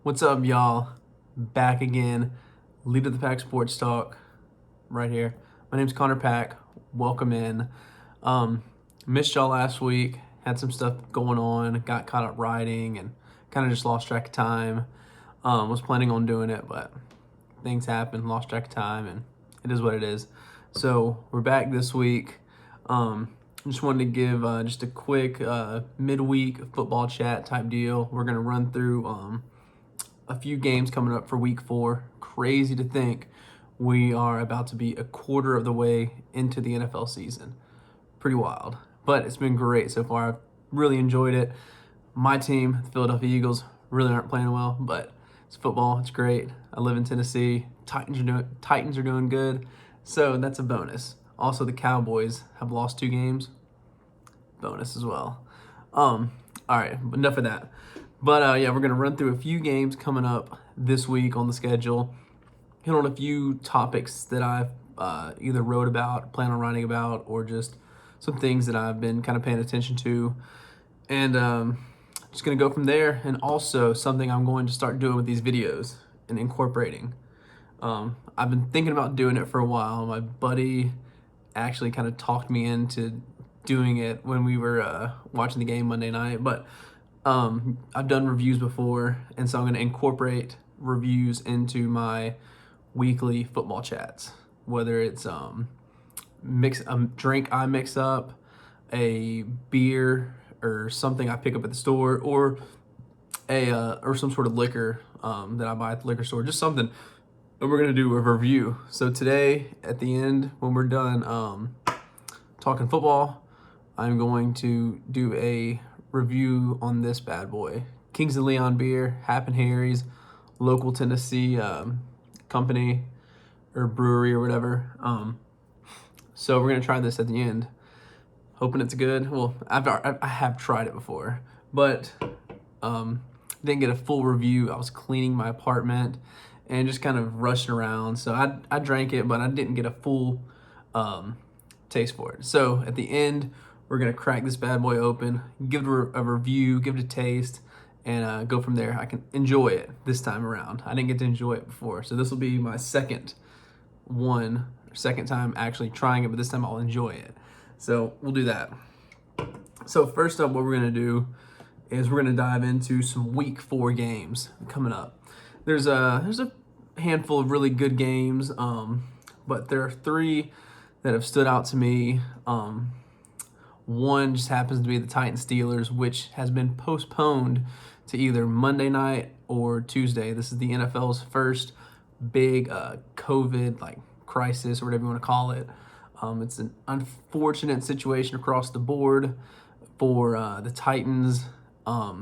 What's up, y'all? Back again. Lead of the Pack Sports Talk right here. My name's Connor Pack. Welcome in. Missed y'all last week. Had some stuff going on. Got caught up riding and kind of just lost track of time. Was planning on doing it, but things happened. Lost track of time, and it is what it is. So we're back this week. Just wanted to give just a quick midweek football chat type deal. We're gonna run through a few games coming up for week 4. Crazy to think we are about to be a quarter of the way into the NFL season. Pretty wild, but it's been great so far. I've really enjoyed it. My team, the Philadelphia Eagles, really aren't playing well, but it's football. It's great. I live in Tennessee. Titans are doing good, so that's a bonus. Also, the Cowboys have lost 2 games. Bonus as well. All right, enough of that. But yeah, we're going to run through a few games coming up this week on the schedule. Hit on a few topics that I've either wrote about, plan on writing about, or just some things that I've been kind of paying attention to. And just going to go from there. And also something I'm going to start doing with these videos and incorporating. I've been thinking about doing it for a while. My buddy actually kind of talked me into doing it when we were watching the game Monday night. But I've done reviews before, and so I'm going to incorporate reviews into my weekly football chats, whether it's mix a drink I mix up, a beer or something I pick up at the store, or or some sort of liquor that I buy at the liquor store, just something. And we're going to do a review. So today at the end, when we're done talking football, I'm going to do a review on this bad boy. Kings of Leon beer, Happen Harry's, local Tennessee company or brewery or whatever. So we're gonna try this at the end. Hoping it's good. Well, I have tried it before, but didn't get a full review. I was cleaning my apartment and just kind of rushing around. So I drank it, but I didn't get a full taste for it. So at the end, we're going to crack this bad boy open, give it a review, give it a taste, and go from there. I can enjoy it this time around. I didn't get to enjoy it before. So this will be my second time actually trying it, but this time I'll enjoy it. So we'll do that. So first up, what we're going to do is we're going to dive into some week 4 games coming up. There's a handful of really good games, but there are 3 that have stood out to me. One just happens to be the Titans Steelers, which has been postponed to either Monday night or Tuesday. This is the NFL's first big COVID crisis or whatever you want to call it. It's an unfortunate situation across the board for the Titans. I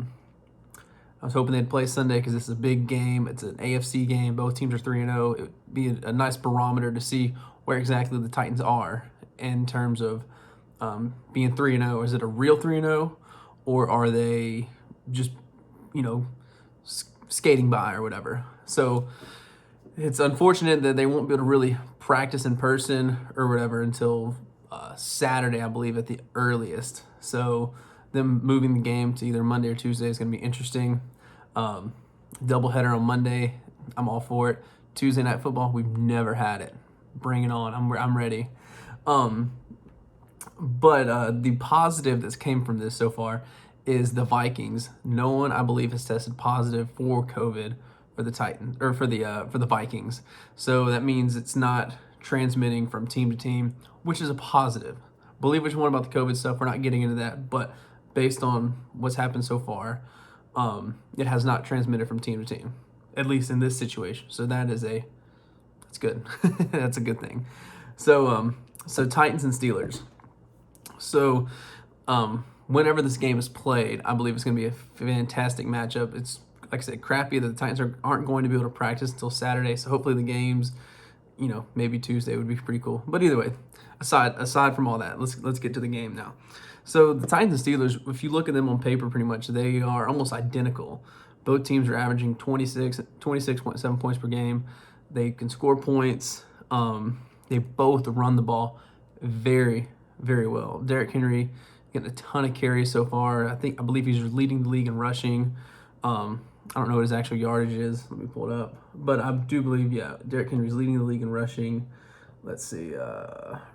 was hoping they'd play Sunday because this is a big game. It's an AFC game. Both teams are 3-0. It would be a nice barometer to see where exactly the Titans are in terms of being 3-0. Is it a real 3-0, or are they just, skating by or whatever? So it's unfortunate that they won't be able to really practice in person or whatever until Saturday, I believe, at the earliest. So them moving the game to either Monday or Tuesday is going to be interesting. Doubleheader on Monday, I'm all for it. Tuesday night football, we've never had it. Bring it on. I'm ready. But the positive that's came from this so far is the Vikings. No one, I believe, has tested positive for COVID for the Titans or for the Vikings. So that means it's not transmitting from team to team, which is a positive. Believe what you want about the COVID stuff. We're not getting into that, but based on what's happened so far, it has not transmitted from team to team, at least in this situation. So that's good. That's a good thing. So Titans and Steelers. So, whenever this game is played, I believe it's going to be a fantastic matchup. It's, like I said, crappy that the Titans aren't going to be able to practice until Saturday. So hopefully the games, maybe Tuesday would be pretty cool. But either way, aside from all that, let's get to the game now. So the Titans and Steelers, if you look at them on paper, pretty much they are almost identical. Both teams are averaging 26.7 points per game. They can score points. They both run the ball very, very well. Derrick Henry getting a ton of carries so far. I believe he's leading the league in rushing. I don't know what his actual yardage is. Let me pull it up. But I do believe, Derrick Henry's leading the league in rushing. Let's see,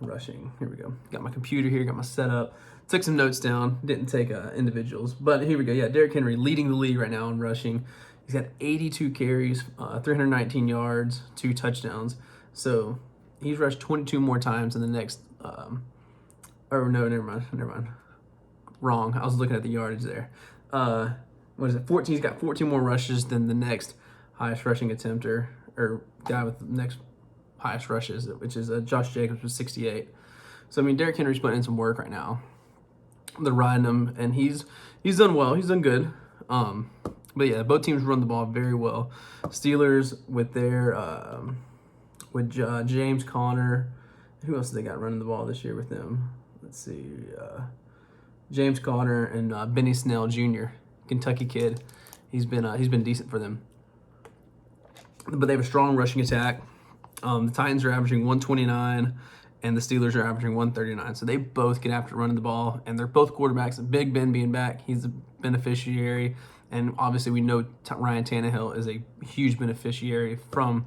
rushing. Here we go. Got my computer here, got my setup. Took some notes down. Didn't take individuals. But here we go. Yeah, Derrick Henry leading the league right now in rushing. He's got 82 carries, 319 yards, 2 touchdowns. So he's rushed 22 more times than the next. Never mind. Wrong. I was looking at the yardage there. What is it? 14. He's got 14 more rushes than the next highest rushing attempter, or guy with the next highest rushes, which is Josh Jacobs with 68. So I mean, Derrick Henry's putting in some work right now. They're riding him, and he's done well. He's done good. But yeah, both teams run the ball very well. Steelers with their James Conner. Who else have they got running the ball this year with them? Let's see. James Conner and Benny Snell Jr., Kentucky kid. He's been decent for them. But they have a strong rushing attack. The Titans are averaging 129, and the Steelers are averaging 139. So they both get after running the ball, and they're both quarterbacks. Big Ben being back, he's a beneficiary. And obviously we know Ryan Tannehill is a huge beneficiary from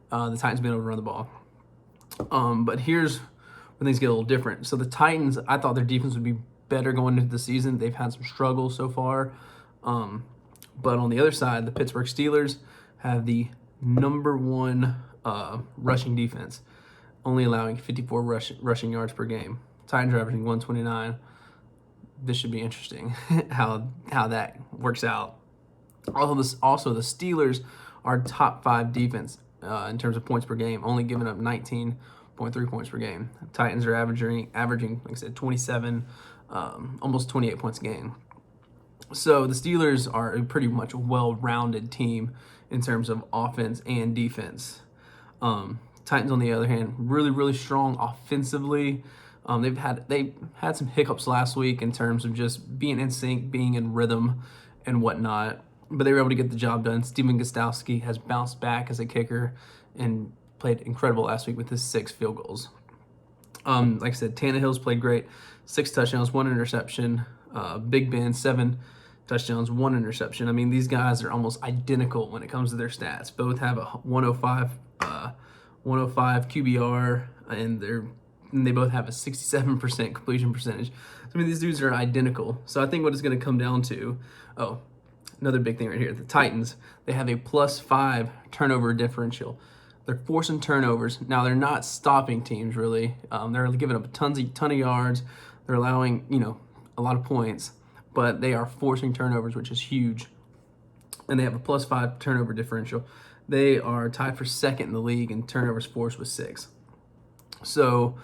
the Titans being able to run the ball. But here's when things get a little different. So the Titans, I thought their defense would be better going into the season. They've had some struggles so far. But on the other side, the Pittsburgh Steelers have the number one rushing defense, only allowing 54 rushing yards per game. Titans are averaging 129. This should be interesting how that works out. Also, the Steelers are top 5 defense in terms of points per game, only giving up 19.3 points per game. Titans are averaging, like I said, 27, almost 28 points a game. So the Steelers are a pretty much well-rounded team in terms of offense and defense. Titans, on the other hand, really, really strong offensively. They've had some hiccups last week in terms of just being in sync, being in rhythm, and whatnot. But they were able to get the job done. Steven Gostkowski has bounced back as a kicker and played incredible last week with his 6 field goals. Like I said, Tannehill's played great. 6 touchdowns, 1 interception. Big Ben, 7 touchdowns, 1 interception. I mean, these guys are almost identical when it comes to their stats. Both have a 105 QBR, and they both have a 67% completion percentage. So, I mean, these dudes are identical. So I think what it's going to come down to, another big thing right here, the Titans, they have a +5 turnover differential. They're forcing turnovers. Now, they're not stopping teams, really. They're giving up a ton of yards. They're allowing, a lot of points, but they are forcing turnovers, which is huge. And they have a +5 turnover differential. They are tied for second in the league in turnovers forced with 6. So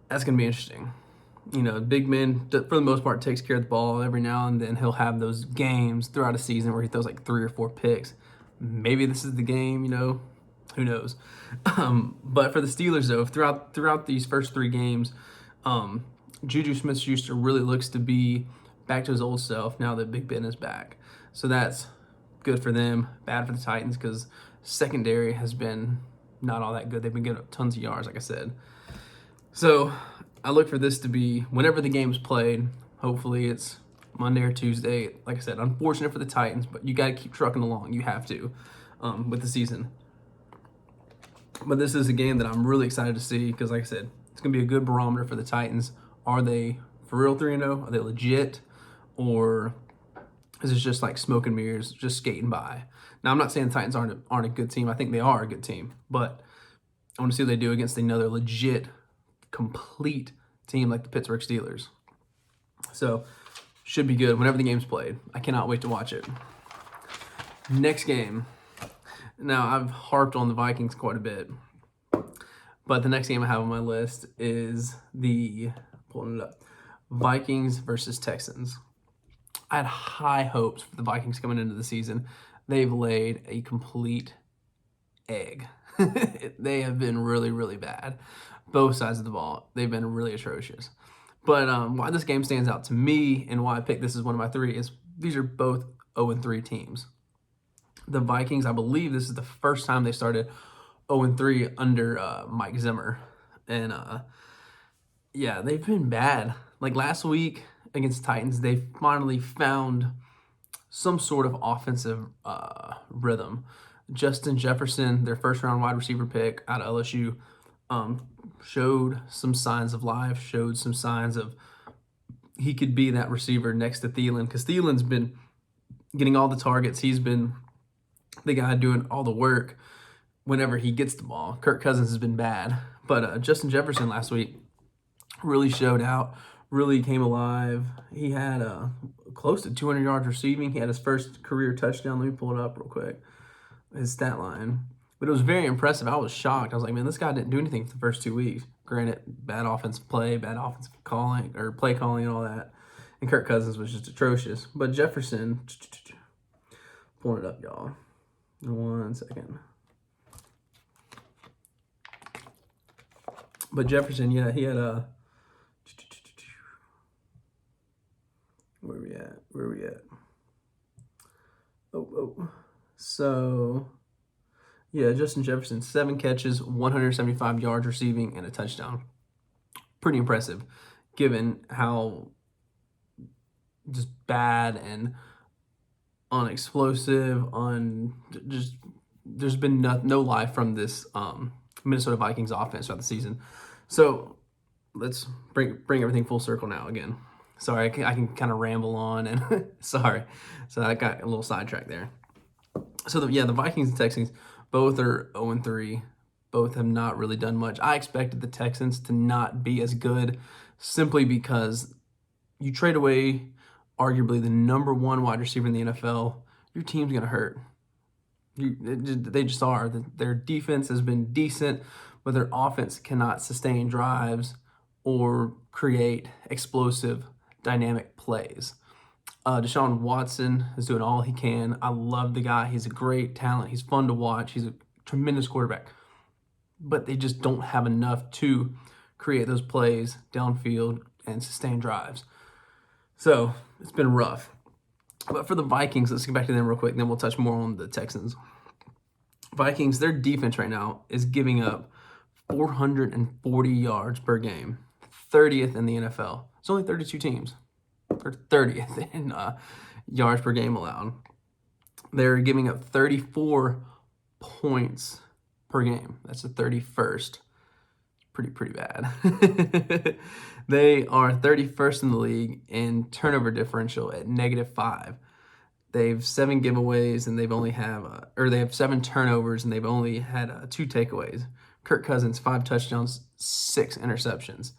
that's going to be interesting. Big Ben, for the most part, takes care of the ball. Every now and then he'll have those games throughout a season where he throws like 3 or 4 picks. Maybe this is the game, who knows. But for the Steelers, though, throughout these first 3 games, Juju Smith-Schuster really looks to be back to his old self now that Big Ben is back. So that's good for them, bad for the Titans because secondary has been not all that good. They've been getting up tons of yards, like I said. So I look for this to be whenever the game's played. Hopefully it's Monday or Tuesday. Like I said, unfortunate for the Titans, but you got to keep trucking along. You have to with the season. But this is a game that I'm really excited to see because, like I said, it's going to be a good barometer for the Titans. Are they for real 3-0? Are they legit? Or is it just like smoke and mirrors, just skating by? Now, I'm not saying the Titans aren't a good team. I think they are a good team. But I want to see what they do against another legit, complete team like the Pittsburgh Steelers. So, should be good whenever the game's played. I cannot wait to watch it. Next game. Now, I've harped on the Vikings quite a bit. But the next game I have on my list is pulling it up, Vikings versus Texans. I had high hopes for the Vikings coming into the season. They've laid a complete egg. They have been really, really bad. Both sides of the ball. They've been really atrocious. But why this game stands out to me and why I picked this as one of my 3 is these are both 0-3 teams. The Vikings, I believe this is the first time they started 0-3 under Mike Zimmer. And, they've been bad. Like last week against Titans, they finally found some sort of offensive rhythm. Justin Jefferson, their first-round wide receiver pick out of LSU, showed some signs of life, showed some signs of he could be that receiver next to Thielen, because Thielen's been getting all the targets. He's been the guy doing all the work whenever he gets the ball. Kirk Cousins has been bad. But Justin Jefferson last week really showed out, really came alive. He had close to 200 yards receiving. He had his first career touchdown. Let me pull it up real quick, his stat line. But it was very impressive. I was shocked. I was like, man, this guy didn't do anything for the first 2 weeks. Granted, bad offensive play, bad offensive calling, or play calling and all that. And Kirk Cousins was just atrocious. But Jefferson, pulling it up, y'all. 1 second. But Jefferson, yeah, he had a... Where we at? So, yeah, Justin Jefferson, 7 catches, 175 yards receiving, and a touchdown. Pretty impressive, given how just bad and unexplosive, there's been no life from this Minnesota Vikings offense throughout the season. So let's bring everything full circle now again. Sorry, I can kind of ramble on, and sorry. So I got a little sidetracked there. So, the Vikings and Texans both are 0-3. Both have not really done much. I expected the Texans to not be as good simply because you trade away arguably the number 1 wide receiver in the NFL, your team's going to hurt. They just are. Their defense has been decent, but their offense cannot sustain drives or create explosive, dynamic plays. Deshaun Watson is doing all he can. I love the guy. He's a great talent. He's fun to watch. He's a tremendous quarterback. But they just don't have enough to create those plays downfield and sustain drives. So it's been rough. But for the Vikings, let's get back to them real quick, and then we'll touch more on the Texans. Vikings, their defense right now is giving up 440 yards per game, 30th in the NFL. It's only 32 teams. Or 30th in yards per game allowed. They're giving up 34 points per game. That's the 31st. Pretty bad. They are 31st in the league in turnover differential at -5. They've 7 giveaways and they have 7 turnovers and they've only had 2 takeaways. Kirk Cousins, 5 touchdowns, 6 interceptions.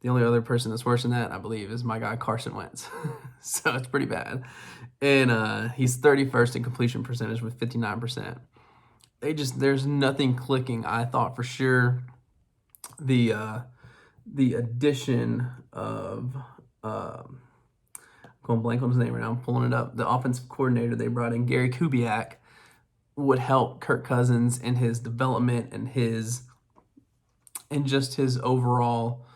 The only other person that's worse than that, I believe, is my guy Carson Wentz. So it's pretty bad. And he's 31st in completion percentage with 59%. There's nothing clicking. I thought for sure the addition of going blank on his name right now, I'm pulling it up. The offensive coordinator they brought in, Gary Kubiak, would help Kirk Cousins in his development and just his overall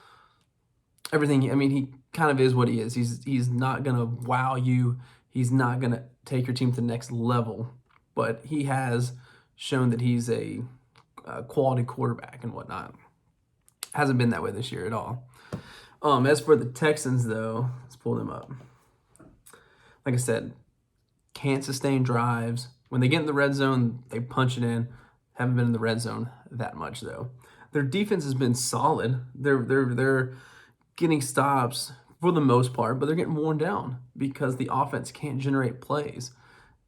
everything. I mean, he kind of is what he is. He's not gonna wow you. He's not gonna take your team to the next level, but he has shown that he's a quality quarterback and whatnot. Hasn't been that way this year at all. As for the Texans, though, let's pull them up. Like I said, can't sustain drives. When they get in the red zone, they punch it in. Haven't been in the red zone that much, though. Their defense has been solid. They're getting stops for the most part, but they're getting worn down because the offense can't generate plays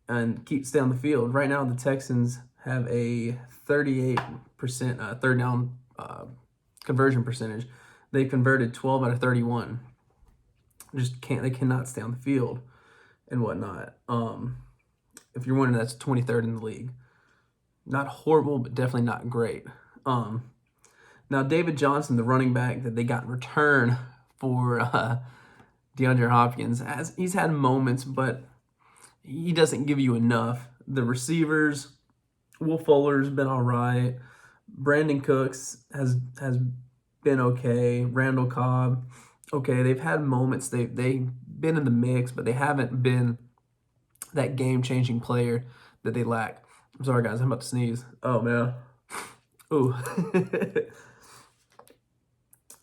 and stay on the field. Right now, the Texans have a 38% third down conversion percentage. They converted 12 out of 31. They cannot stay on the field and whatnot. If you're wondering, that's 23rd in the league. Not horrible, but definitely not great. Now, David Johnson, the running back that they got in return for DeAndre Hopkins, he's had moments, but he doesn't give you enough. The receivers, Will Fuller's been all right. Brandon Cooks has been okay. Randall Cobb, okay. They've had moments. They've been in the mix, but they haven't been that game-changing player that they lack. I'm sorry, guys. I'm about to sneeze. Oh, man. Ooh.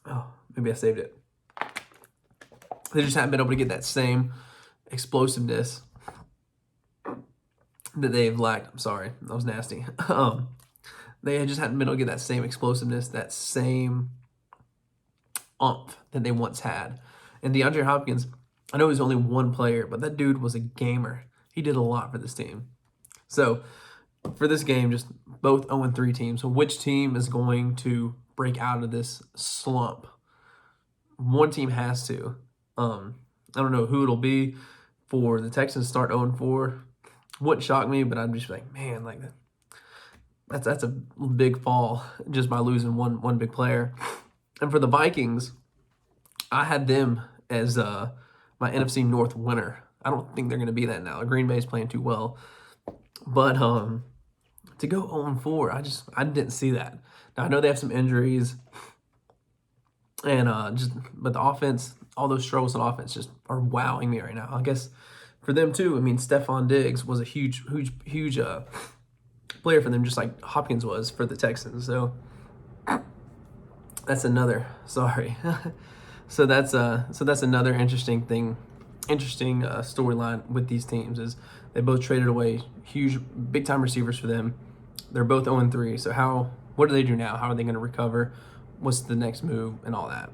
Oh, maybe I saved it. They just haven't been able to get that same explosiveness that they've lacked. I'm sorry, that was nasty. They just hadn't been able to get that same explosiveness, that same oomph that they once had. And DeAndre Hopkins, I know he's only one player, but that dude was a gamer. He did a lot for this team. So for this game, just both 0-3 teams. So which team is going to break out of this slump? One team has to. I don't know who it'll be. For the Texans to start 0-4 wouldn't shock me, but I'd just be like, man, like that's a big fall just by losing one big player. And for the Vikings, I had them as my NFC North winner. I don't think they're going to be that now. Green Bay's playing too well, but to go 0-4, I didn't see that. Now I know they have some injuries, and but the offense, all those struggles on offense just are wowing me right now. I guess for them too. I mean, Stephon Diggs was a huge player for them, just like Hopkins was for the Texans. So that's another. Sorry. So that's another interesting storyline with these teams is they both traded away huge, big time receivers for them. They're both 0-3. So what do they do now? How are they going to recover? What's the next move and all that?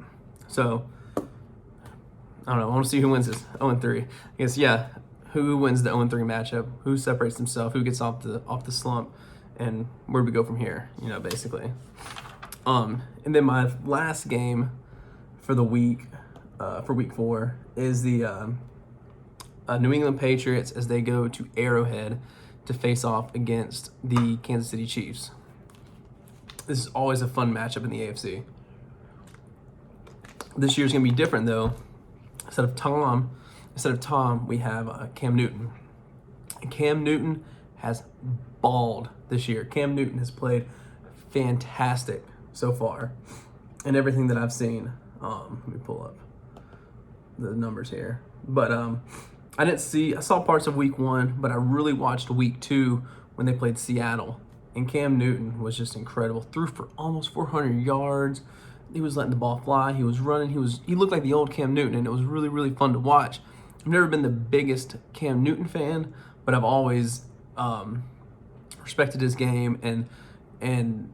So I don't know. I want to see who wins this 0-3. I guess, yeah, who wins the 0-3 matchup? Who separates himself? Who gets off the slump? And where do we go from here? Basically. And then my last game for the week, for week 4, is the New England Patriots as they go to Arrowhead to face off against the Kansas City Chiefs. This is always a fun matchup in the AFC. This year's going to be different, though. Instead of Tom, we have Cam Newton. And Cam Newton has balled this year. Cam Newton has played fantastic so far in everything that I've seen. Let me pull up the numbers here. But I saw parts of week 1, but I really watched week 2 when they played Seattle. And Cam Newton was just incredible. Threw for almost 400 yards. He was letting the ball fly. He was running. He looked like the old Cam Newton, and it was really, really fun to watch. I've never been the biggest Cam Newton fan, but I've always respected his game and I'm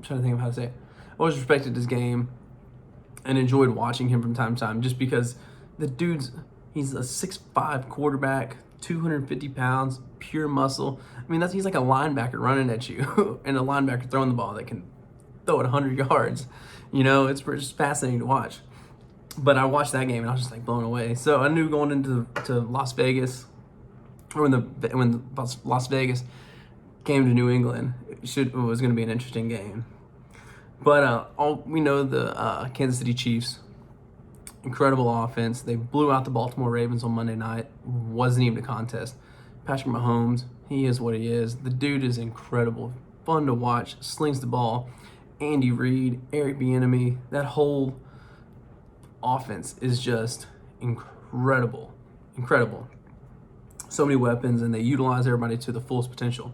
trying to think of how to say it. I always respected his game and enjoyed watching him from time to time just because he's a 6'5" quarterback, 250 pounds, pure muscle. I mean, he's like a linebacker running at you and a linebacker throwing the ball that can throw it 100 yards. It's just fascinating to watch. But I watched that game and I was just like blown away. So I knew going into Las Vegas, or when Las Vegas came to New England, it was going to be an interesting game. But we know the Kansas City Chiefs, incredible offense. They blew out the Baltimore Ravens on Monday night. Wasn't even a contest. Patrick Mahomes, he is what he is. The dude is incredible, fun to watch. Slings the ball. Andy Reid, Eric Bieniemy, that whole offense is just incredible. So many weapons, and they utilize everybody to the fullest potential.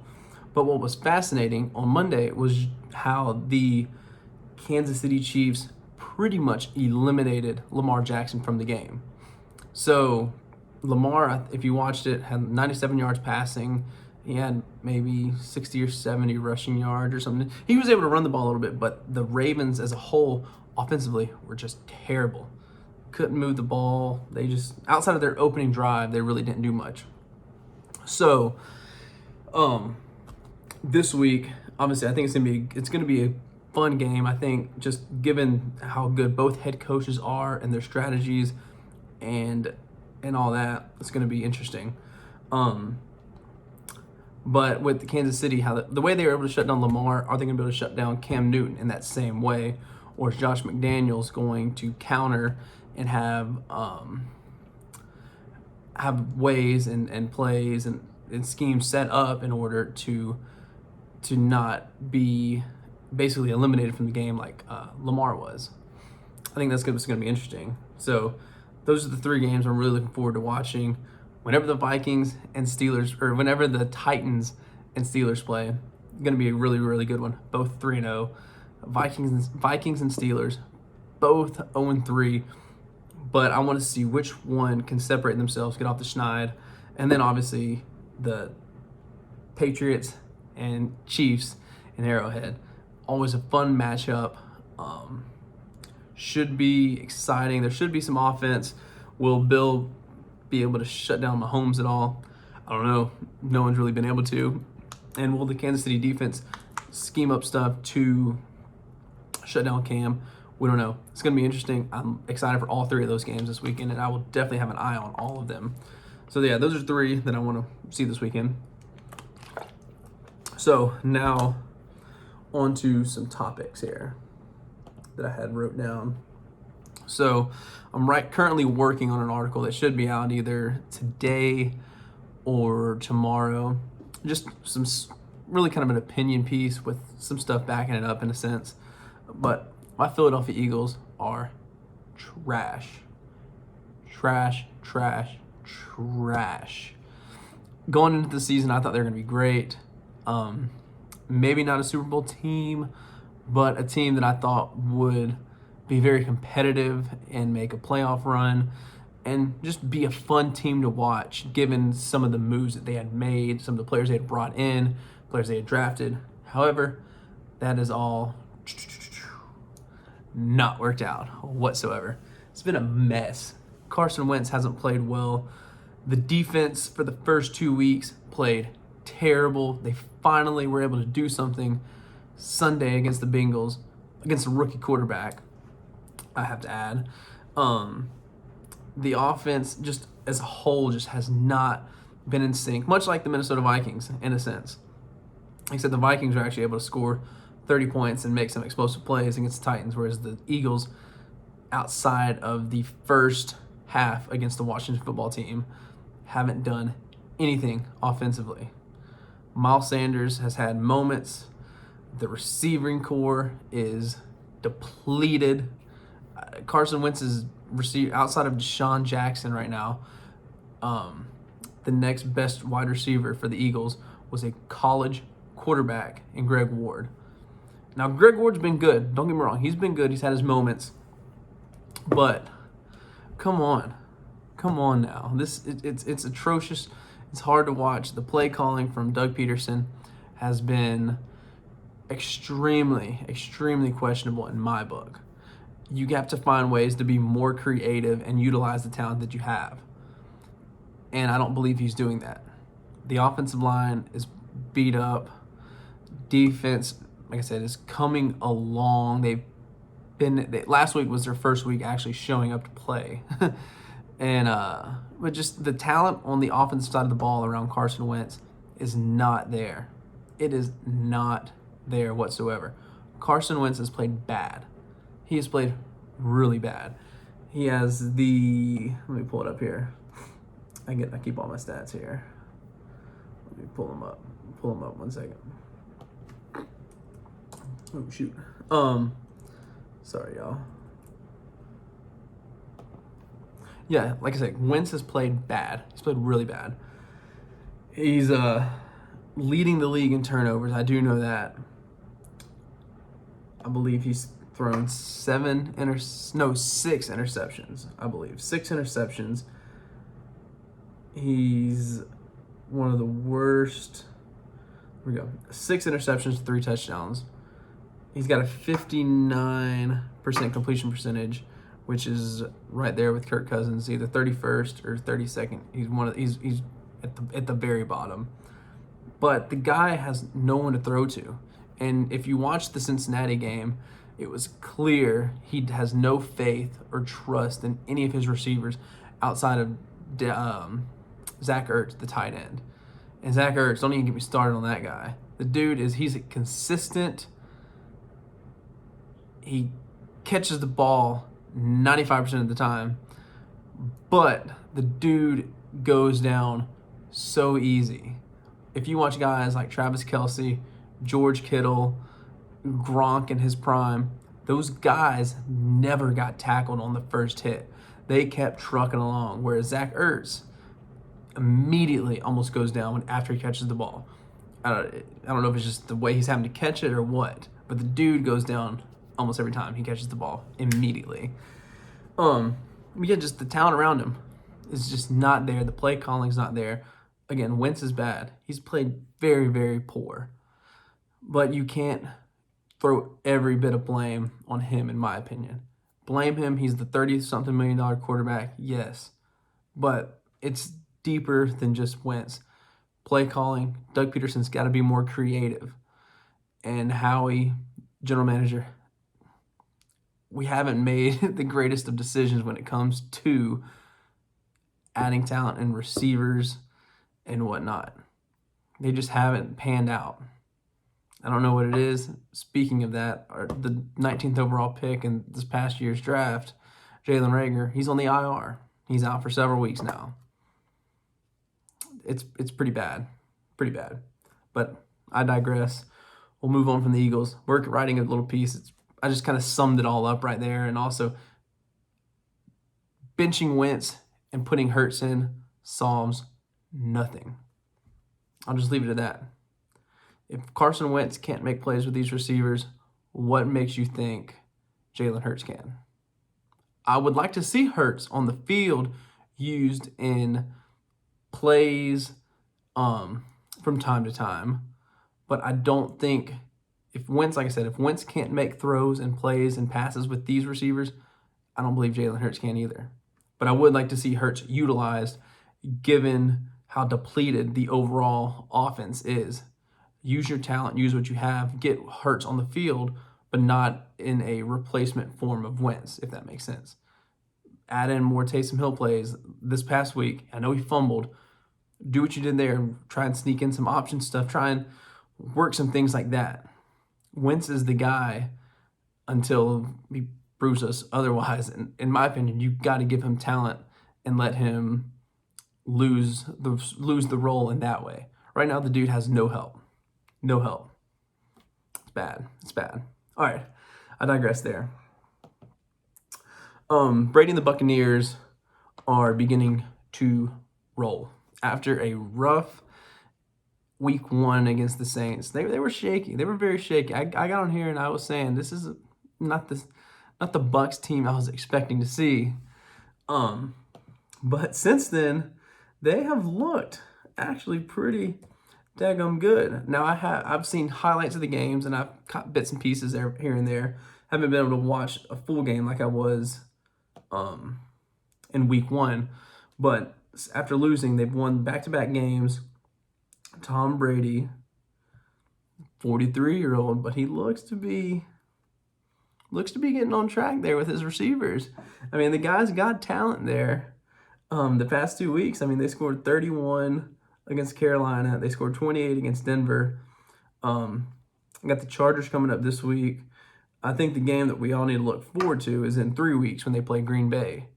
But what was fascinating on Monday was how the Kansas City Chiefs pretty much eliminated Lamar Jackson from the game. So Lamar, if you watched it, had 97 yards passing. He had maybe 60 or 70 rushing yards or something. He was able to run the ball a little bit, but the Ravens as a whole, offensively, were just terrible. Couldn't move the ball. They just, outside of their opening drive, they really didn't do much. So, this week, obviously, I think it's gonna be a fun game. I think just given how good both head coaches are and their strategies and all that, it's gonna be interesting. But with the Kansas City, how the way they were able to shut down Lamar, are they going to be able to shut down Cam Newton in that same way? Or is Josh McDaniels going to counter and have ways and plays and schemes set up in order to not be basically eliminated from the game like Lamar was? I think that's going to be interesting. So those are the 3 games I'm really looking forward to watching. Whenever the Vikings and Steelers, or whenever the Titans and Steelers play, it's going to be a really, really good one. Both 3-0. Vikings and Steelers, both 0-3. But I want to see which one can separate themselves, get off the schneid, And then obviously the Patriots and Chiefs in Arrowhead. Always a fun matchup. Should be exciting. There should be some offense. Will Bill be able to shut down Mahomes at all? I don't know. No one's really been able to. And will the Kansas City defense scheme up stuff to shut down Cam? We don't know. It's going to be interesting. I'm excited for all three of those games this weekend, and I will definitely have an eye on all of them. So, yeah, those are three that I want to see this weekend. So, now on to some topics here that I had wrote down. So, I'm currently working on an article that should be out either today or tomorrow. Just some really kind of an opinion piece with some stuff backing it up in a sense. But my Philadelphia Eagles are trash. Trash, trash, trash. Going into the season, I thought they were going to be great. Maybe not a Super Bowl team, but a team that I thought would be very competitive and make a playoff run and just be a fun team to watch given some of the moves that they had made, some of the players they had brought in, players they had drafted. However, that is all not worked out whatsoever. It's been a mess. Carson Wentz hasn't played well. The defense for the first 2 weeks played terrible. They finally were able to do something Sunday against the Bengals, against a rookie quarterback, I have to add. The offense just as a whole just has not been in sync, much like the Minnesota Vikings in a sense. Except the Vikings were actually able to score 30 points and make some explosive plays against the Titans, whereas the Eagles, outside of the first half against the Washington football team, haven't done anything offensively. Miles Sanders has had moments. The receiving core is depleted. Carson Wentz is outside of Deshaun Jackson right now. The next best wide receiver for the Eagles was a college quarterback in Greg Ward. Now, Greg Ward's been good. Don't get me wrong. He's been good. He's had his moments. But come on. Come on now. It's atrocious. It's hard to watch. The play calling from Doug Peterson has been extremely, extremely questionable in my book. You have to find ways to be more creative and utilize the talent that you have. And I don't believe he's doing that. The offensive line is beat up. Defense, like I said, is coming along. Last week was their first week actually showing up to play. And but just the talent on the offensive side of the ball around Carson Wentz is not there. It is not there whatsoever. Carson Wentz has played bad. He has played really bad. He has let me pull it up here. I keep all my stats here. Let me pull them up. Pull them up 1 second. Oh shoot. Sorry y'all. Yeah, like I said, Wentz has played bad. He's played really bad. He's leading the league in turnovers. I do know that. I believe he's thrown 6 interceptions. I believe 6 interceptions. He's one of the worst. Here we go. 6 interceptions, 3 touchdowns. He's got a 59% completion percentage, which is right there with Kirk Cousins, either 31st or 32nd. He's at the very bottom. But the guy has no one to throw to. And if you watch the Cincinnati game, it was clear he has no faith or trust in any of his receivers outside of Zach Ertz, the tight end. And Zach Ertz, don't even get me started on that guy. The dude he's consistent. He catches the ball 95% of the time, but the dude goes down so easy. If you watch guys like Travis Kelce, George Kittle, Gronk in his prime, those guys never got tackled on the first hit. They kept trucking along, whereas Zach Ertz immediately almost goes down after he catches the ball. I don't know if it's just the way he's having to catch it or what, but the dude goes down almost every time he catches the ball immediately. Yeah, just the talent around him. is just not there. The play calling's not there. Again, Wentz is bad. He's played very, very poor. But you can't throw every bit of blame on him, in my opinion. Blame him. He's the 30-something million dollar quarterback, yes. But it's deeper than just Wentz. Play calling, Doug Peterson's got to be more creative. And Howie, general manager, we haven't made the greatest of decisions when it comes to adding talent and receivers and whatnot. They just haven't panned out. I don't know what it is. Speaking of that, the 19th overall pick in this past year's draft, Jalen Reagor, he's on the IR. He's out for several weeks now. It's pretty bad. Pretty bad. But I digress. We'll move on from the Eagles. We're writing a little piece. I just kind of summed it all up right there. And also, benching Wentz and putting Hurts in solves nothing. I'll just leave it at that. If Carson Wentz can't make plays with these receivers, what makes you think Jalen Hurts can? I would like to see Hurts on the field used in plays from time to time, but I don't think if Wentz, like I said, if Wentz can't make throws and plays and passes with these receivers, I don't believe Jalen Hurts can either. But I would like to see Hurts utilized given how depleted the overall offense is. Use your talent, use what you have, get Hurts on the field, but not in a replacement form of Wentz, if that makes sense. Add in more Taysom Hill plays this past week. I know he fumbled. Do what you did there. Try and sneak in some option stuff. Try and work some things like that. Wentz is the guy until he proves us otherwise. And in my opinion, you've got to give him talent and let him lose the role in that way. Right now, the dude has no help. No help. It's bad. It's bad. All right. I digress there. Brady and the Buccaneers are beginning to roll. After a rough week 1 against the Saints, they were shaky. They were very shaky. I got on here and I was saying this is not the Bucs team I was expecting to see. But since then, they have looked actually pretty daggum good. Now I've seen highlights of the games and I've caught bits and pieces there, here and there. Haven't been able to watch a full game like I was in week 1, but after losing, they've won back-to-back games. Tom Brady, 43-year-old, but he looks to be getting on track there with his receivers. I mean, the guy's got talent there. The past 2 weeks, I mean, they scored 31 against Carolina. They scored 28 against Denver. Got the Chargers coming up this week. I think the game that we all need to look forward to is in 3 weeks when they play Green Bay.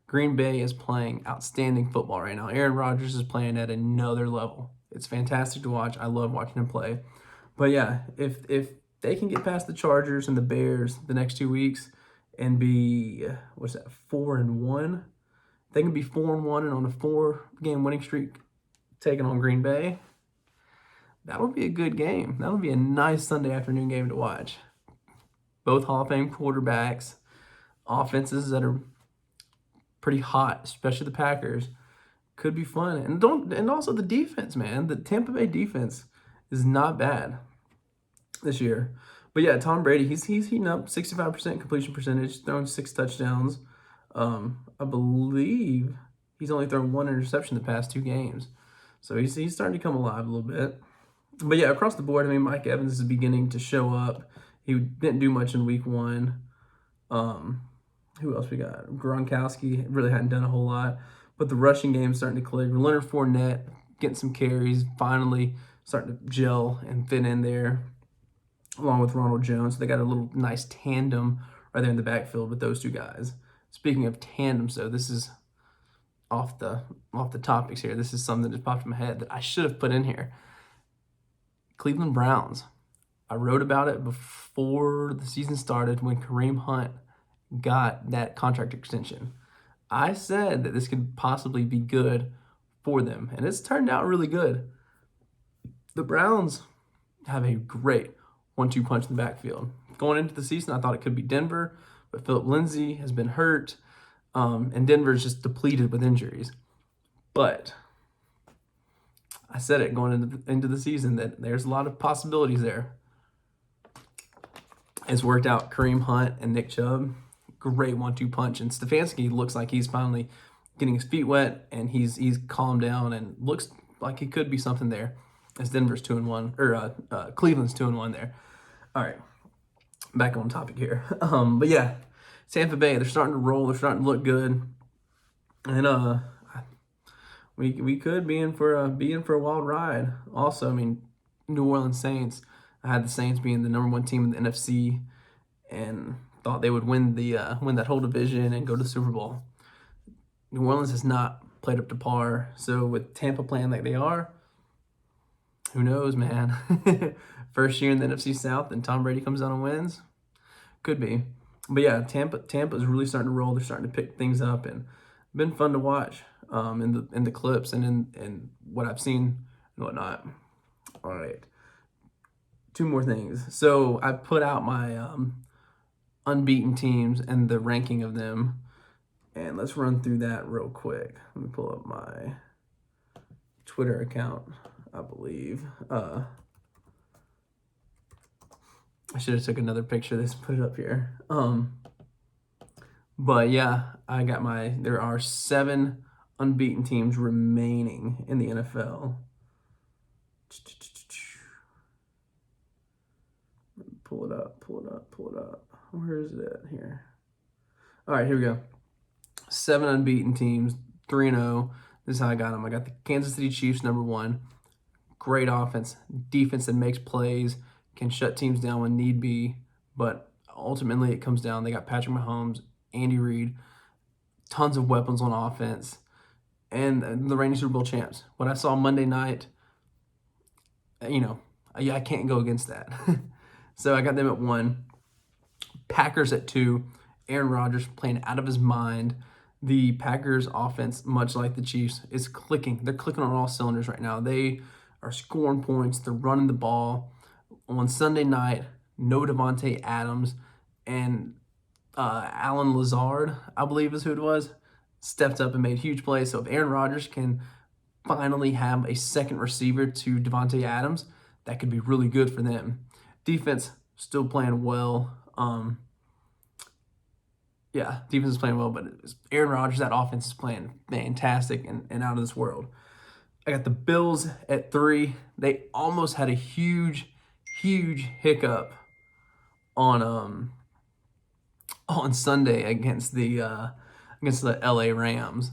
Green Bay is playing outstanding football right now. Aaron Rodgers is playing at another level. It's fantastic to watch. I love watching him play. But yeah, if they can get past the Chargers and the Bears the next 2 weeks and be 4-1, they can be 4-1 and on a 4-game winning streak taking on Green Bay. That'll be a good game. That'll be a nice Sunday afternoon game to watch. Both Hall of Fame quarterbacks, offenses that are pretty hot, especially the Packers, could be fun. And also the defense, man. The Tampa Bay defense is not bad this year. But yeah, Tom Brady, he's heating up, 65% completion percentage, thrown 6 touchdowns. I believe he's only thrown 1 interception the past 2 games. So he's starting to come alive a little bit. But yeah, across the board, I mean, Mike Evans is beginning to show up. He didn't do much in week 1. Who else we got? Gronkowski really hadn't done a whole lot. But the rushing game is starting to click. Leonard Fournette getting some carries, finally starting to gel and fit in there, along with Ronald Jones. So they got a little nice tandem right there in the backfield with those 2 guys. Speaking of tandems, though, this is off the topics here. This is something that just popped in my head that I should have put in here. Cleveland Browns. I wrote about it before the season started when Kareem Hunt got that contract extension. I said that this could possibly be good for them, and it's turned out really good. The Browns have a great 1-2 punch in the backfield. Going into the season, I thought it could be Denver, but Phillip Lindsay has been hurt. And Denver's just depleted with injuries. But I said it going into the season that there's a lot of possibilities there. It's worked out. Kareem Hunt and Nick Chubb, great 1-2 punch. And Stefanski looks like he's finally getting his feet wet, and he's calmed down and looks like he could be something there. As Denver's 2-1, or Cleveland's 2-1 there. All right, back on topic here. But yeah, Tampa Bay, they're starting to roll. They're starting to look good, and we could be in for a wild ride. Also, I mean, New Orleans Saints. I had the Saints being the number 1 team in the NFC, and thought they would win that whole division and go to the Super Bowl. New Orleans has not played up to par. So with Tampa playing like they are, who knows, man? First year in the NFC South, and Tom Brady comes down and wins. Could be. But yeah, Tampa's really starting to roll. They're starting to pick things up, and been fun to watch in the clips and in what I've seen and whatnot. All right. 2 more things. So I put out my unbeaten teams and the ranking of them. And let's run through that real quick. Let me pull up my Twitter account, I believe. I should have took another picture of this and put it up here. But yeah, there are 7 unbeaten teams remaining in the NFL. Pull it up. Where is it here? All right, here we go. 7 unbeaten teams, 3-0. This is how I got them. I got the Kansas City Chiefs, number 1. Great offense, defense that makes plays, can shut teams down when need be. But ultimately, it comes down. They got Patrick Mahomes, Andy Reid, tons of weapons on offense, and the reigning Super Bowl champs. What I saw Monday night, I can't go against that. So I got them at 1. Packers at 2. Aaron Rodgers playing out of his mind. The Packers offense, much like the Chiefs, is clicking. They're clicking on all cylinders right now. They are scoring points. They're running the ball. On Sunday night, no Devontae Adams, and Alan Lazard, I believe is who it was, stepped up and made huge plays. So if Aaron Rodgers can finally have a second receiver to Devontae Adams, that could be really good for them. Defense still playing well. Defense is playing well, but Aaron Rodgers, that offense is playing fantastic and out of this world. I got the Bills at 3. They almost had a huge hiccup on Sunday against the LA Rams.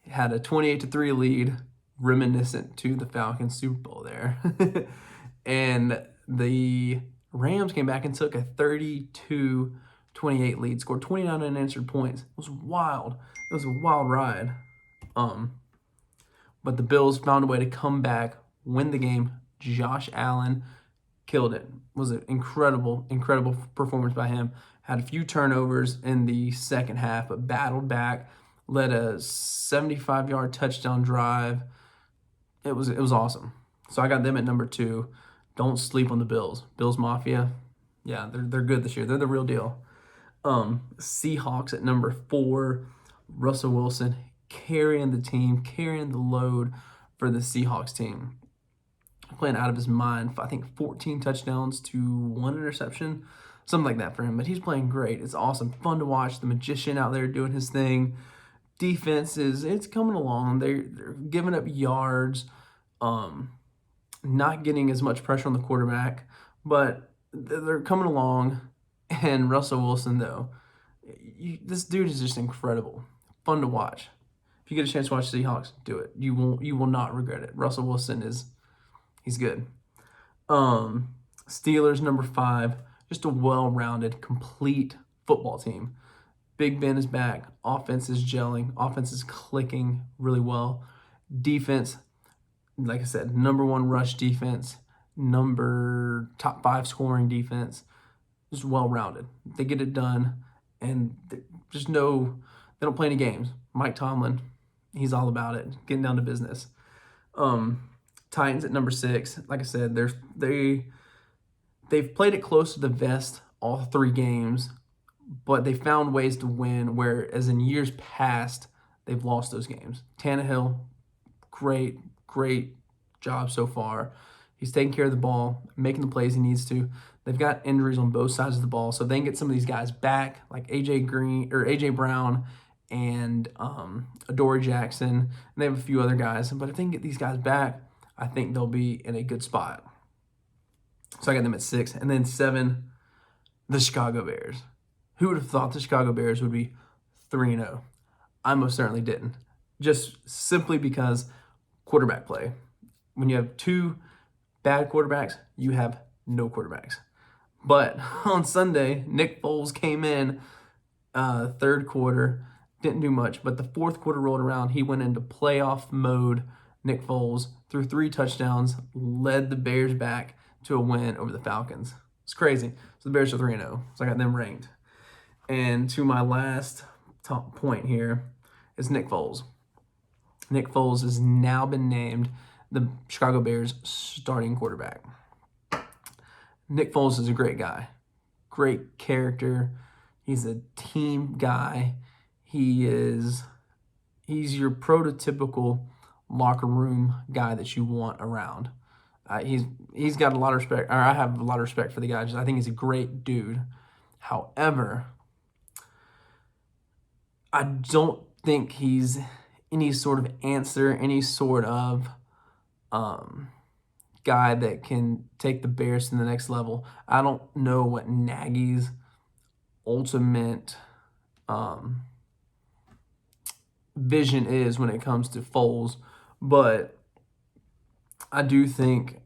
Had a 28-3 lead, reminiscent to the Falcons Super Bowl there. And the Rams came back and took a 32-28 lead, scored 29 unanswered points. It was wild. It was a wild ride. But the Bills found a way to come back, win the game. Josh Allen killed it. It was an incredible performance by him. Had a few turnovers in the second half, but battled back, led a 75-yard touchdown drive. It was awesome. So I got them at number 2. Don't sleep on the Bills. Bills Mafia, yeah, they're good this year. They're the real deal. Seahawks at number 4. Russell Wilson carrying the team, carrying the load for the Seahawks team. Playing out of his mind. I think 14 touchdowns to 1 interception, something like that for him. But he's playing great. It's awesome, fun to watch. The magician out there doing his thing. Defense it's coming along. They're giving up yards, not getting as much pressure on the quarterback, but they're coming along. And Russell Wilson, though, this dude is just incredible, fun to watch. If you get a chance to watch Seahawks, do it. You will not regret it. Russell Wilson he's good. Steelers number 5, just a well-rounded, complete football team. Big Ben is back. Offense is gelling. Offense is clicking really well. Defense, like I said, number 1 rush defense, top 5 scoring defense. Just well-rounded. They get it done, and they don't play any games. Mike Tomlin, he's all about it, getting down to business. Titans at number 6. Like I said, they've played it close to the vest all 3 games, but they found ways to win, whereas in years past, they've lost those games. Tannehill, great job so far. He's taking care of the ball, making the plays he needs to. They've got injuries on both sides of the ball, so they can get some of these guys back, like AJ Brown and Adoree Jackson, and they have a few other guys. But if they can get these guys back, I think they'll be in a good spot. So I got them at 6. And then 7, the Chicago Bears. Who would have thought the Chicago Bears would be 3-0? I most certainly didn't. Just simply because quarterback play. When you have 2 bad quarterbacks, you have no quarterbacks. But on Sunday, Nick Foles came in third quarter, didn't do much. But the fourth quarter rolled around. He went into playoff mode. Nick Foles threw 3 touchdowns, led the Bears back to a win over the Falcons. It's crazy. So the Bears are 3-0. So I got them ranked. And to my last top point here is Nick Foles. Nick Foles has now been named the Chicago Bears starting quarterback. Nick Foles is a great guy. Great character. He's a team guy. He's your prototypical locker room guy that you want around. He's got a lot of respect, or I have a lot of respect for the guy. I think he's a great dude. However, I don't think he's any sort of answer, any sort of guy that can take the Bears to the next level. I don't know what Nagy's ultimate vision is when it comes to Foles, but I do think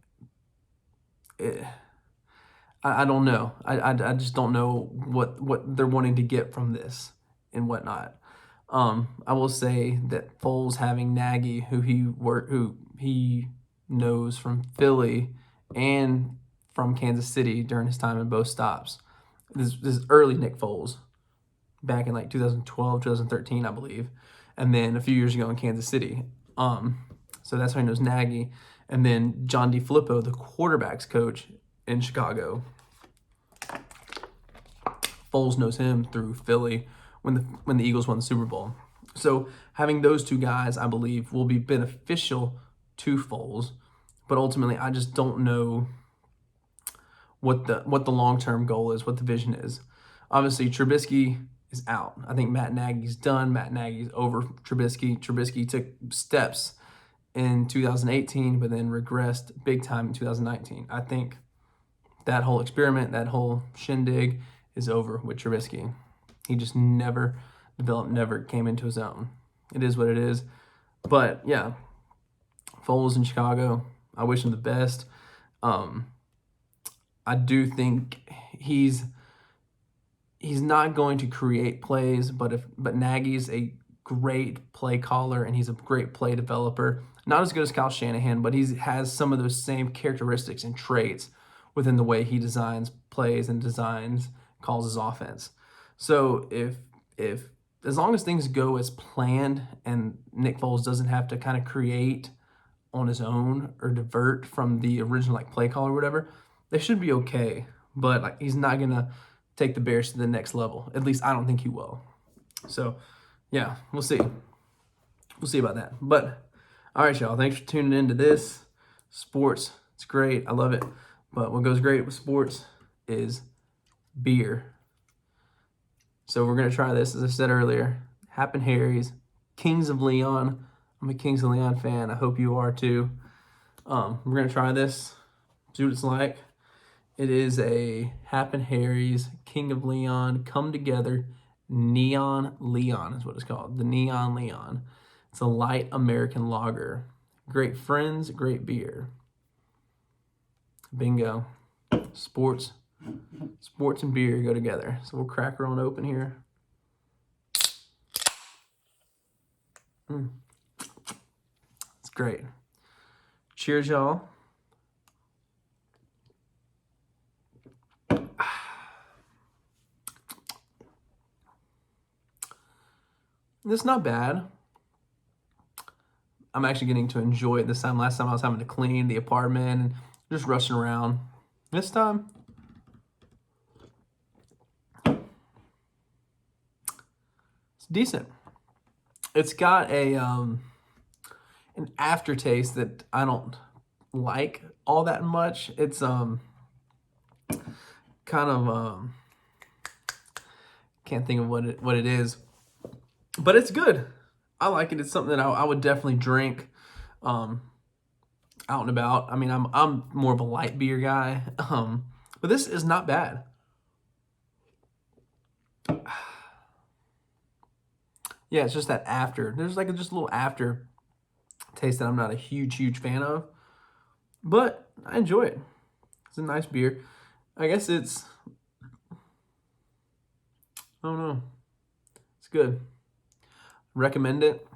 I don't know. I just don't know what they're wanting to get from this and whatnot. I will say that Foles having Nagy, who he knows from Philly and from Kansas City during his time in both stops. This is early Nick Foles, back in like 2012, 2013, I believe, and then a few years ago in Kansas City. So that's how he knows Nagy. And then John DeFilippo, the quarterback's coach in Chicago. Foles knows him through Philly when the Eagles won the Super Bowl. So having those 2 guys, I believe, will be beneficial to Foles. But ultimately, I just don't know what the long-term goal is, what the vision is. Obviously, Trubisky is out. I think Matt Nagy's done. Matt Nagy's over Trubisky. Trubisky took steps in 2018, but then regressed big time in 2019. I think that whole experiment, that whole shindig is over with Trubisky. He just never developed, never came into his own. It is what it is. But, yeah, Foles in Chicago, I wish him the best. I do think he's not going to create plays, but Nagy's a great play caller and he's a great play developer. Not as good as Kyle Shanahan, but he has some of those same characteristics and traits within the way he designs plays and calls his offense. So if as long as things go as planned and Nick Foles doesn't have to kind of create on his own or divert from the original like play call or whatever, they should be okay. But like he's not gonna take the Bears to the next level. At least I don't think he will. So yeah, we'll see. We'll see about that. But all right, y'all. Thanks for tuning into this. Sports, it's great. I love it. But what goes great with sports is beer. So we're going to try this, as I said earlier. Happen Harry's, Kings of Leon. I'm a Kings of Leon fan. I hope you are too. We're going to try this, see what it's like. It is a Happen Harry's, King of Leon, Come Together, Neon Leon is what it's called. The Neon Leon. It's a light American lager. Great friends, great beer. Bingo. Sports and beer go together. So we'll crack her on open here. It's great. Cheers, y'all. It's not bad. I'm actually getting to enjoy it this time. Last time I was having to clean the apartment and just rushing around. This time, decent. It's got a an aftertaste that I don't like all that much. It's kind of can't think of what it is, but it's good. I like it. It's something that I would definitely drink out and about. I mean, I'm more of a light beer guy, but this is not bad. Yeah, it's just that after. There's like just a little after taste that I'm not a huge fan of, but I enjoy it. It's a nice beer. I guess it's, I don't know. It's good. Recommend it.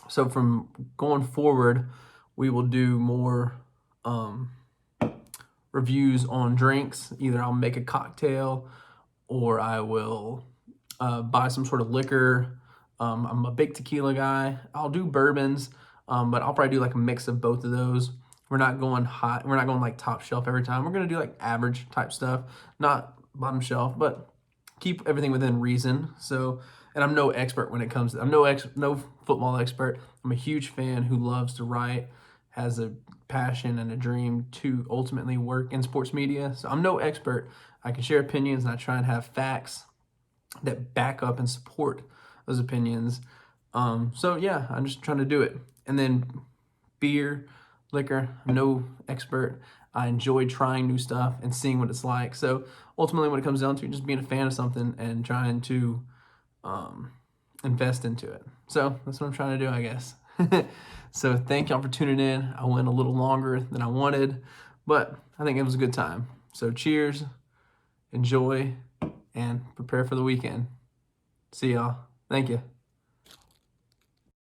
So from going forward, we will do more reviews on drinks. Either I'll make a cocktail or I will buy some sort of liquor. I'm a big tequila guy. I'll do bourbons, but I'll probably do like a mix of both of those. We're not going hot. We're not going like top shelf every time. We're going to do like average type stuff, not bottom shelf, but keep everything within reason. So, and I'm no expert when it comes to, I'm no football expert. I'm a huge fan who loves to write, has a passion and a dream to ultimately work in sports media. So I'm no expert. I can share opinions and I try and have facts that back up and support those opinions. So yeah, I'm just trying to do it. And then beer, liquor, I'm no expert. I enjoy trying new stuff and seeing what it's like. So ultimately what it comes down to, just being a fan of something and trying to invest into it. So that's what I'm trying to do, I guess. So thank y'all for tuning in. I went a little longer than I wanted, but I think it was a good time. So cheers, enjoy, and prepare for the weekend. See y'all. Thank you.